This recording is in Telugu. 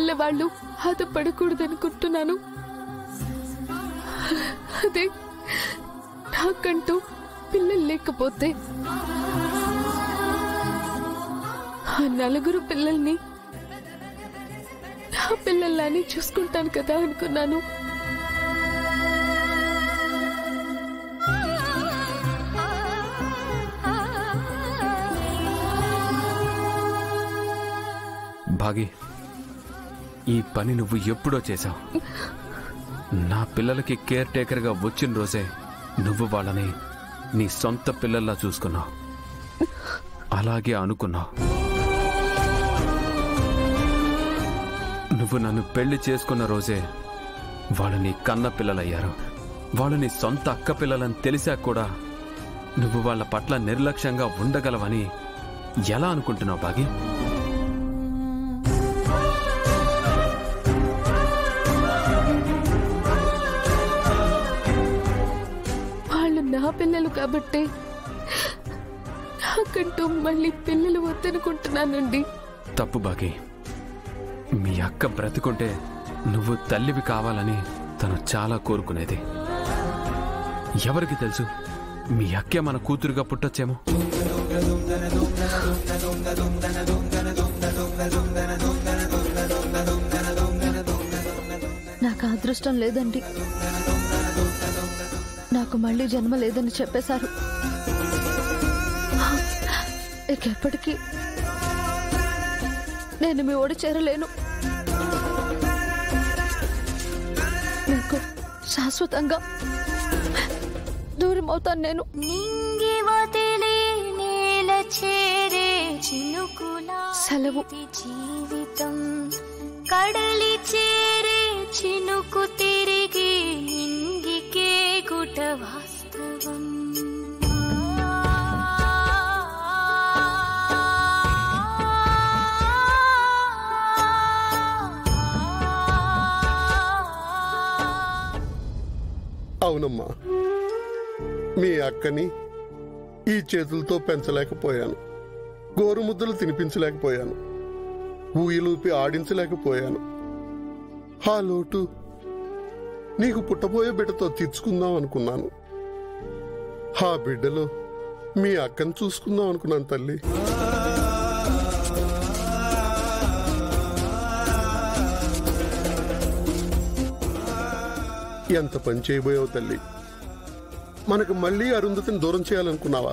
వల్ల వాళ్ళు బాధపడకూడదనుకుంటున్నాను. అదే నాకంటూ పిల్లలు లేకపోతే ఆ 4 పిల్లల్ని నా పిల్లల్లాని చూసుకుంటాను కదా అనుకున్నాను. భాగి, ఈ పని నువ్వు ఎప్పుడో చేశావు. నా పిల్లలకి కేర్ టేకర్గా వచ్చిన రోజే నువ్వు వాళ్ళని నీ సొంత పిల్లల్లా చూసుకున్నావు. అలాగే అనుకున్నావు. నువ్వు నన్ను పెళ్లి చేసుకున్న రోజే వాళ్ళు నీ కన్న పిల్లలయ్యారు. వాళ్ళు నీ సొంత అక్క పిల్లలని తెలిసాక కూడా నువ్వు వాళ్ళ పట్ల నిర్లక్ష్యంగా ఉండగలవని ఎలా అనుకుంటున్నావు భాగి? నా పిల్లలు కాబట్టి నాకంటూ మళ్ళీ పిల్లలు వద్దనుకుంటున్నానండి. తప్పు భాగి. మీ అక్క బ్రతుకుంటే నువ్వు తల్లివి కావాలని తను చాలా కోరుకునేది. ఎవరికి తెలుసు, మీ అక్కే మన కూతురుగా పుట్టొచ్చేమో. నాకు అదృష్టం లేదండి. నాకు మళ్ళీ జన్మ లేదని చెప్పేశారు. ఎప్పటికీ నేను మీ ఓడి చేరలేను. నాకు శాశ్వతంగా దూరం అవుతాను నేను. సెలవు. జీవితం కడలి చేరే చినుకు తిరిగి నింగికే గుట వాస్తవం. అవునమ్మా, మీ అక్కని ఈ చేతులతో పెంచలేకపోయాను. గోరుముద్దలు తినిపించలేకపోయాను. ఊయలూపి ఆడించలేకపోయాను. ఆ లోటు నీకు పుట్టబోయే బిడ్డతో తీర్చుకుందాం అనుకున్నాను. ఆ బిడ్డలో మీ అక్కను చూసుకుందాం అనుకున్నాను తల్లి. ఎంత పని చేయబోయావు తల్లి. మనకు మళ్ళీ అరుంధతిని దూరం చేయాలనుకున్నావా?